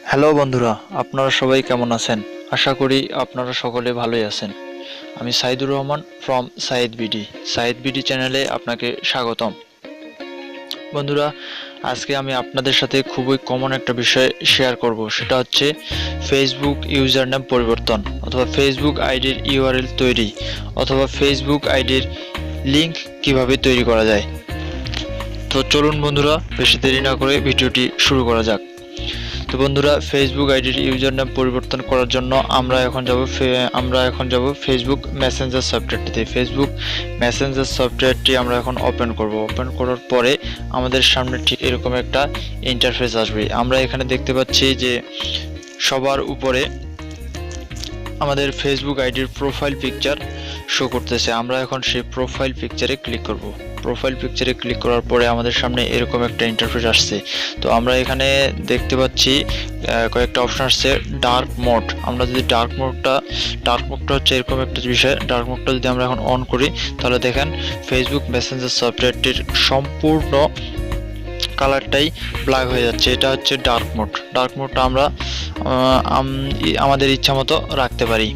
Hello বন্ধুরা, আপনারা সবাই কেমন আছেন? আশা করি আপনারা সকলে ভালোই আছেন। আমি Saidur Rahman from Said BD. Said BD চ্যানেলে আপনাকে স্বাগতম। বন্ধুরা, আজকে আমি আপনাদের সাথে খুবই কমন একটা বিষয় শেয়ার করব। সেটা হচ্ছে ফেসবুক ইউজার নেম পরিবর্তন অথবা ফেসবুক আইডির ইউআরএল তৈরি অথবা ফেসবুক আইডির লিঙ্ক কিভাবে তৈরি করা যায়। তো চলুন বন্ধুরা, বেশি দেরি না করে ভিডিওটি শুরু করা যাক। তো বন্ধুরা, ফেসবুক আইডির ইউজার নাম পরিবর্তন করার জন্য আমরা এখন যাব ফেসবুক মেসেঞ্জার সফটওয়্যারটিতে। ফেসবুক মেসেঞ্জার সফটওয়্যারটি আমরা এখন ওপেন করব। ওপেন করার পরে আমাদের সামনে ঠিক এরকম একটা ইন্টারফেস আসবে। আমরা এখানে দেখতে পাচ্ছি যে সবার উপরে আমাদের ফেসবুক আইডির প্রোফাইল পিকচার শো করতেছে। আমরা এখন সেই প্রোফাইল পিকচারে ক্লিক করব। প্রোফাইল পিকচারে ক্লিক করার পরে আমাদের সামনে এরকম একটা ইন্টারফেস আসছে। তো আমরা এখানে দেখতে পাচ্ছি কয়েকটা অপশন আসছে। ডার্ক মোড, আমরা যদি ডার্ক মোডটা হচ্ছে এরকম একটা বিষয়। ডার্ক মোডটা যদি আমরা এখন অন করি তাহলে দেখেন ফেসবুক মেসেঞ্জার সফটওয়্যারটির সম্পূর্ণ কালারটাই ব্ল্যাক হয়ে যাচ্ছে। এটা হচ্ছে ডার্ক মোড। ডার্ক মোডটা আমরা আমাদের ইচ্ছা মতো রাখতে পারি।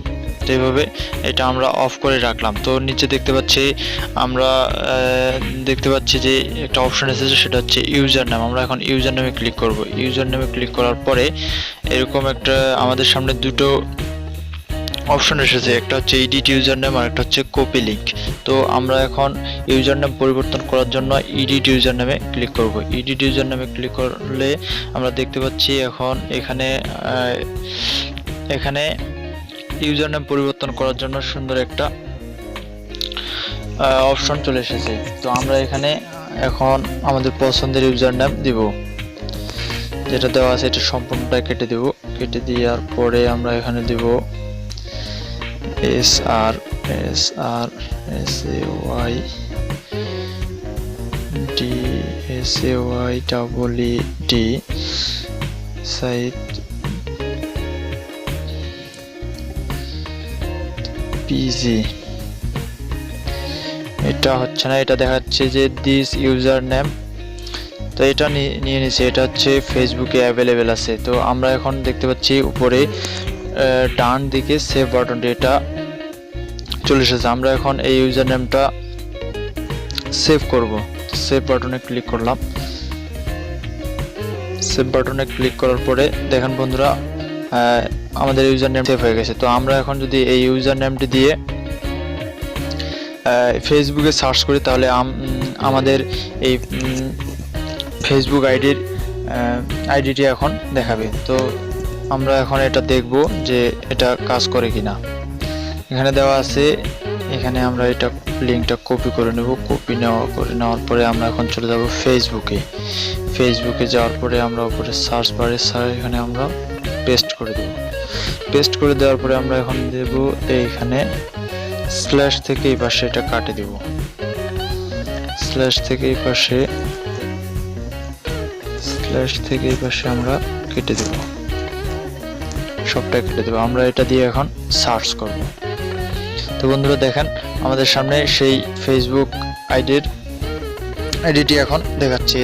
তো এইভাবে এটা আমরা অফ করে রাখলাম। তো নিচে দেখতে পাচ্ছি যে একটা অপশন এসেছে, সেটা হচ্ছে ইউজার নাম। আমরা এখন ইউজার নামে ক্লিক করব। ইউজার নামে ক্লিক করার পরে এরকম একটা আমাদের সামনে দুটো অপশন এসেছে। একটা হচ্ছে এডিট ইউজার নেম আর একটা হচ্ছে কপি লিঙ্ক। তো আমরা এখন ইউজার নাম পরিবর্তন করার জন্য এডিট ইউজার নামে ক্লিক করব। এডিট ইউজার নামে ক্লিক করলে আমরা দেখতে পাচ্ছি এখন এখানে ইউজার নাম পরিবর্তন করার জন্য সুন্দর একটা অপশন চলে এসেছে। তো আমরা এখানে এখন আমাদের পছন্দের ইউজার নাম দিব। যেটা দেওয়া আছে এটা সম্পূর্ণটা কেটে দেব। কেটে দেওয়ার পরে আমরা এখানে দিব SAYEED সাইদ পিজি। এটা হচ্ছে না, এটা দেখাচ্ছে যে দিস ইউজার নেম। তো এটা নিয়ে নিচ্ছে, এটা হচ্ছে ফেসবুকে অ্যাভেলেবেল আছে। তো আমরা এখন দেখতে পাচ্ছি উপরে ডান দিকে সেভ বাটনটি, এটা চলে এসেছে। আমরা এখন এই ইউজার নেমটা সেভ করব। সেভ বাটনে ক্লিক করলাম। সেভ বাটনে ক্লিক করার পরে দেখেন বন্ধুরা, আমাদের ইউজার নেম সেভ হয়ে গেছে। তো আমরা এখন যদি এই ইউজার নেমটি দিয়ে ফেসবুকে সার্চ করি তাহলে আমাদের এই ফেসবুক আইডিটি এখন দেখাবে। তো আমরা এখন এটা দেখব যে এটা কাজ করে কিনা। এখানে দেওয়া আছে, এখানে আমরা এটা লিঙ্কটা কপি করে নেব। নেওয়ার পরে আমরা এখন চলে যাব ফেসবুকে যাওয়ার পরে আমরা উপরে সার্চ বারে এখানে আমরা পেস্ট করে দেব। পেস্ট করে দেওয়ার পরে আমরা এখন দেব এইখানে স্ল্যাশ থেকে এই পাশে এটা কাটে দেব। স্ল্যাশ থেকে এই পাশে আমরা কেটে দেব, সবটা কেটে দেব। আমরা এটা দিয়ে এখন সার্চ করব। তো বন্ধুরা দেখেন আমাদের সামনে সেই ফেসবুক আইডিটি এখন দেখাচ্ছে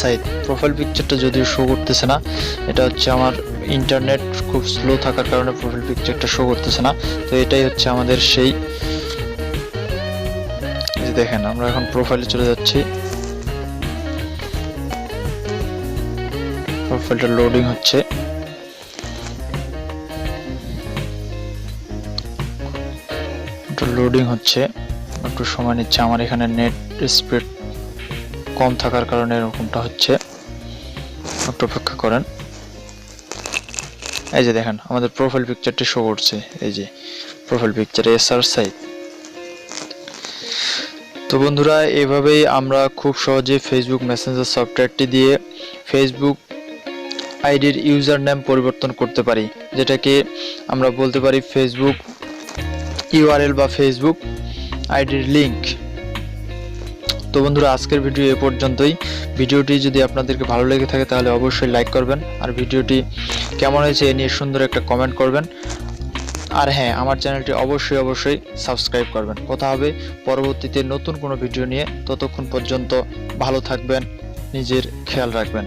সাইদ। প্রোফাইল পিকচারটা যদিও শো করতেছে না, এটা হচ্ছে আমার ইন্টারনেট খুব স্লো থাকার কারণে প্রোফাইল পিকচারটা শো করতেছে না। তো এটাই হচ্ছে আমাদের সেই, দেখেন আমরা এখন প্রোফাইলে চলে যাচ্ছি। প্রোফাইলটা লোডিং হচ্ছে। একটু সময় নিচ্ছে। আমার এখানে নেট স্পিড কম থাকার কারণে এরকমটা হচ্ছে, একটু অপেক্ষা করেন। এই যে দেখেন আমাদের প্রোফাইল পিকচারটি শো করছে। এই যে প্রোফাইল পিকচার সাইদ। তো বন্ধুরা, এভাবেই আমরা খুব সহজে ফেসবুক মেসেঞ্জার সফটওয়্যারটি দিয়ে ফেসবুক আইডির ইউজার নেম পরিবর্তন করতে পারি, যেটাকে আমরা বলতে পারি ফেসবুক ইউআরএল বা ফেসবুক আইডির লিঙ্ক। তো বন্ধুরা, আজকের ভিডিও এ পর্যন্তই। ভিডিওটি যদি আপনাদেরকে ভালো লেগে থাকে তাহলে অবশ্যই লাইক করবেন, আর ভিডিওটি কেমন হয়েছে এ নিয়ে সুন্দর একটা কমেন্ট করবেন। আর হ্যাঁ, আমার চ্যানেলটি অবশ্যই সাবস্ক্রাইব করবেন। কথা হবে পরবর্তীতে নতুন কোনো ভিডিও নিয়ে। ততক্ষণ পর্যন্ত ভালো থাকবেন, নিজের খেয়াল রাখবেন।